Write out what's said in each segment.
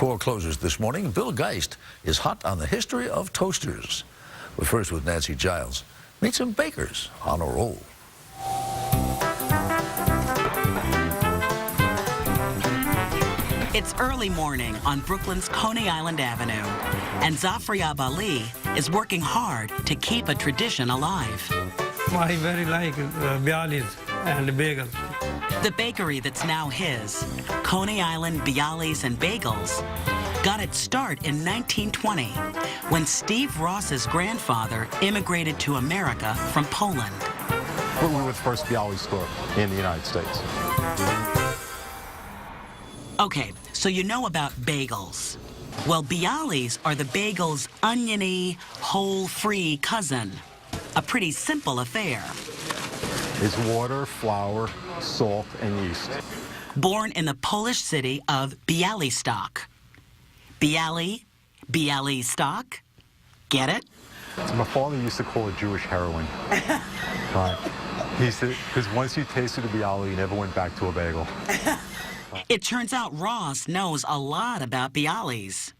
For closers this morning, Bill Geist is hot on the history of toasters. But first, with Nancy Giles, meet some bakers on a roll. It's early morning on Brooklyn's Coney Island Avenue, and Zafria Ali is working hard to keep a tradition alive. I very like Bialys and Bagels. The bakery that's now his, Coney Island Bialys and Bagels, got its start in 1920 when Steve Ross's grandfather immigrated to America from Poland. We were the first Bialys store in the United States. Okay, so you know about bagels. Well, Bialys are the bagel's oniony, whole-free cousin. A pretty simple affair. It's water, flour, salt, and yeast. Born in the Polish city of Bialystok. Bialystok? Get it? My father used to call it Jewish heroin. Right. He said, because once you tasted a Bialy, you never went back to a bagel. It turns out Ross knows a lot about Bialys.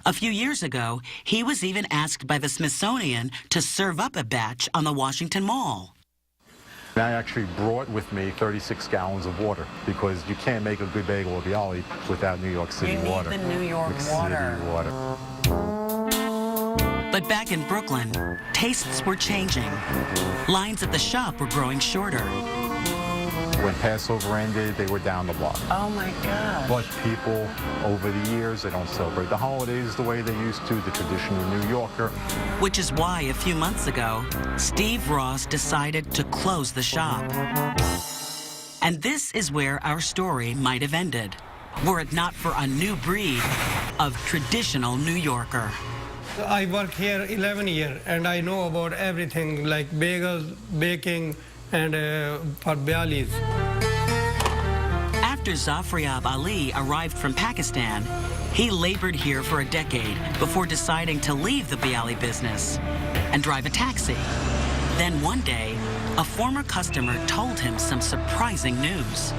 A few years ago, he was even asked by the Smithsonian to serve up a batch on the Washington Mall. I actually brought with me 36 gallons of water because you can't make a good bagel or Bialy without New York City water. You need the New York water. City water. But back in Brooklyn, tastes were changing. Lines at the shop were growing shorter. When Passover ended, they were down the block. Oh my God. But people, over the years, they don't celebrate the holidays the way they used to, the traditional New Yorker. Which is why a few months ago, Steve Ross decided to close the shop. And this is where our story might have ended, were it not for a new breed of traditional New Yorker. I work here 11 years, and I know about everything like bagels, baking, and for Bialys. After Zafria Ali arrived from Pakistan, he labored here for a decade before deciding to leave the Bialy business and drive a taxi. Then one day, a former customer told him some surprising news.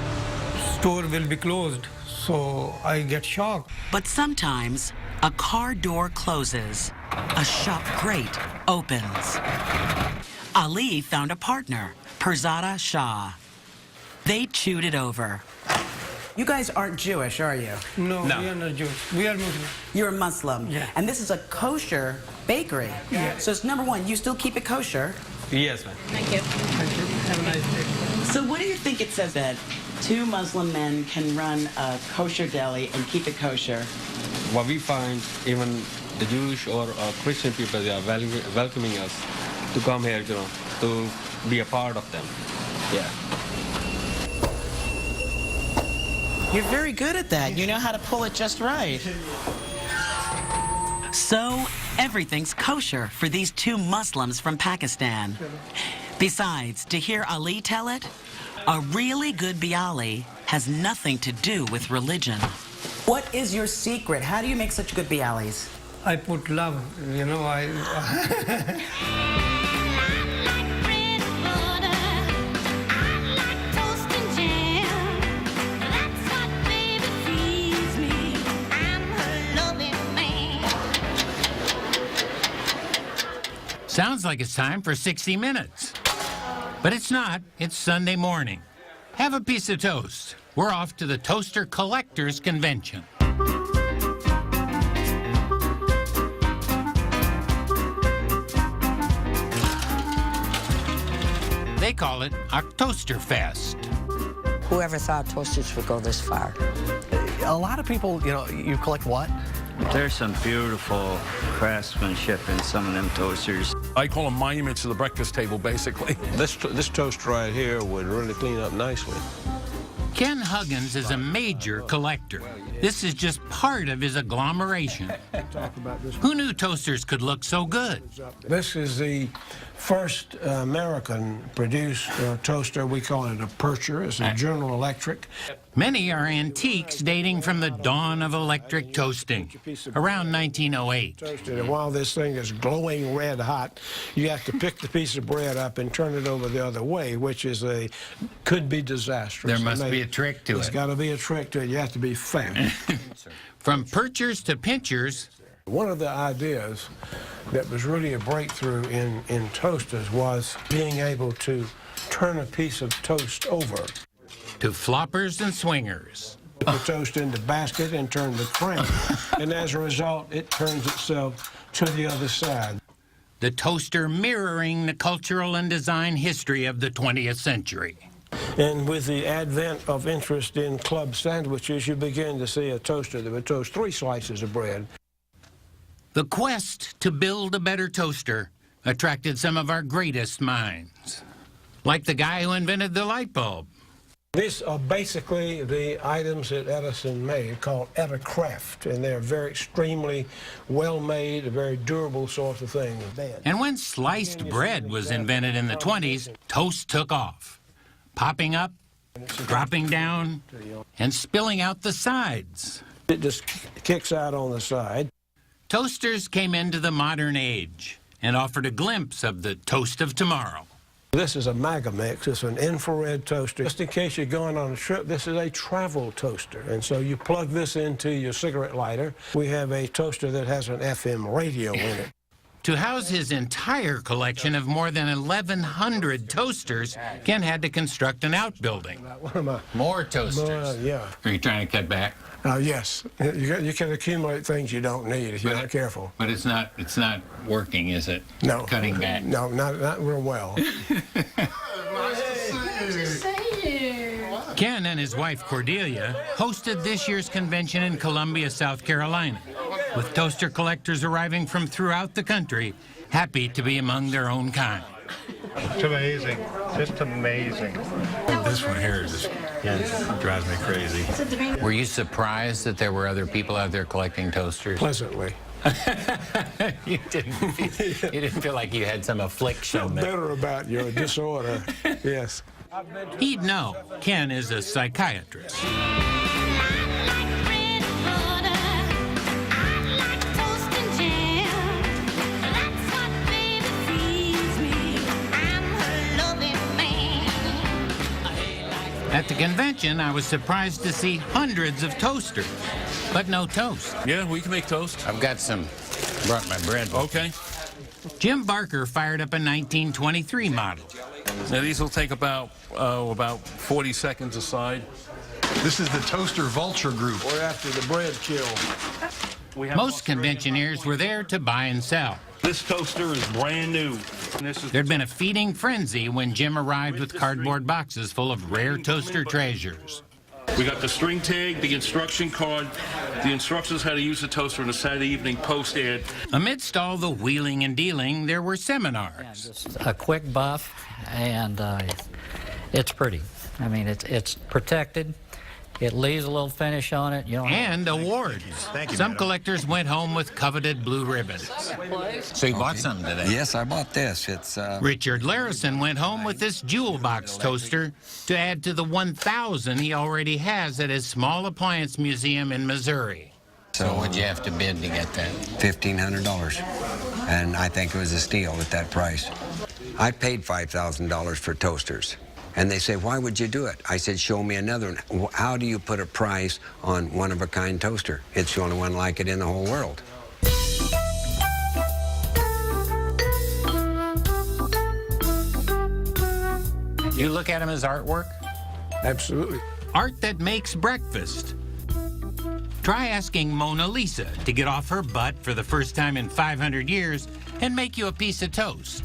Store will be closed, so I get shocked. But sometimes, a car door closes, a shop grate opens. Ali found a partner, Perzada Shah. They chewed it over. You guys aren't Jewish, are you? No, we are not Jewish. We are Muslim. You're a Muslim. Yeah. And this is a kosher bakery. Yeah. So it's number one, you still keep it kosher. Yes, ma'am. Thank you. Thank you. Have a nice day. So what do you think it says that two Muslim men can run a kosher deli and keep it kosher? What we find, even the Jewish or Christian people, they are welcoming us to come here, to be a part of them. Yeah. You're very good at that. You know how to pull it just right. So everything's kosher for these two Muslims from Pakistan. Besides, to hear Ali tell it, a really good Bialy has nothing to do with religion. What is your secret? How do you make such good Bialys? I put love, you know, Sounds like it's time for 60 Minutes. But it's not. It's Sunday morning. Have a piece of toast. We're off to the Toaster Collectors Convention. They call it Toaster Fest. Whoever thought toasters would go this far? A lot of people, you collect what? There's some beautiful craftsmanship in some of them toasters. I call them monuments to the breakfast table, basically. This toaster right here would really clean up nicely. Ken Huggins is a major collector. This is just part of his agglomeration. Who knew toasters could look so good? This is the first American-produced toaster. We call it a Percher. It's a General Electric. Many are antiques dating from the dawn of electric toasting, around 1908. Toasted, and while this thing is glowing red hot, you have to pick the piece of bread up and turn it over the other way, which is could be disastrous. There must be a trick to it. There's got to be a trick to it. You have to be fast. From perchers to pinchers. One of the ideas that was really a breakthrough in toasters was being able to turn a piece of toast over. To floppers and swingers. Put the toast in the basket and turn the crank. And as a result, it turns itself to the other side. The toaster mirroring the cultural and design history of the 20th century. And with the advent of interest in club sandwiches, you begin to see a toaster that would toast 3 slices of bread. The quest to build a better toaster attracted some of our greatest minds, like the guy who invented the light bulb. These are basically the items that Edison made, called Etacraft, and they're very extremely well-made, very durable sorts of things. And when sliced bread was invented in the 20s, toast took off, popping up, dropping down, and spilling out the sides. It just kicks out on the side. Toasters came into the modern age and offered a glimpse of the toast of tomorrow. This is a Megamix. It's an infrared toaster. Just in case you're going on a trip, this is a travel toaster. And so you plug this into your cigarette lighter. We have a toaster that has an FM radio in it. To house his entire collection of more than 1,100 toasters, Ken had to construct an outbuilding. More toasters. Yeah. Are you trying to cut back? Yes. You can accumulate things you don't need if you're not careful. But it's not working, is it? No. Cutting back. No, not real well. Ken and his wife Cordelia hosted this year's convention in Columbia, South Carolina, with toaster collectors arriving from throughout the country, happy to be among their own kind. It's amazing. Just amazing. This one here just drives me crazy. Were you surprised that there were other people out there collecting toasters? Pleasantly. You didn't feel like you had some affliction. Feel better about your disorder. Yes. He'd know. Ken is a psychiatrist. At the convention, I was surprised to see hundreds of toasters, but no toast. Yeah, we can make toast. I've got some. Brought my bread. Okay. Jim Barker fired up a 1923 model. Now these will take about 40 seconds a side. This is the Toaster Vulture Group. We're after the bread kill. Most conventioneers were there to buy and sell. This toaster is brand new. There'd been a feeding frenzy when Jim arrived with cardboard boxes full of rare toaster treasures. We got the string tag, the instruction card, the instructions how to use the toaster in a Saturday evening post ad. Amidst all the wheeling and dealing, there were seminars. Just a quick buff, and it's pretty. I mean, it's protected. It leaves a little finish on it. And awards. Thank you, Some madam. collectors went home with coveted blue ribbons. So you bought something today? Yes, I bought this. It's Richard Larison went home with this jewel box toaster to add to the 1,000 he already has at his small appliance museum in Missouri. So what'd you have to bid to get that? $1,500, and I think it was a steal at that price. I paid $5,000 for toasters. And they say, why would you do it? I said, show me another one. How do you put a price on one-of-a-kind toaster? It's the only one like it in the whole world. You look at them as artwork? Absolutely. Art that makes breakfast. Try asking Mona Lisa to get off her butt for the first time in 500 years and make you a piece of toast.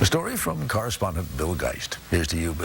A story from correspondent Bill Geist. Here's to you, Bill.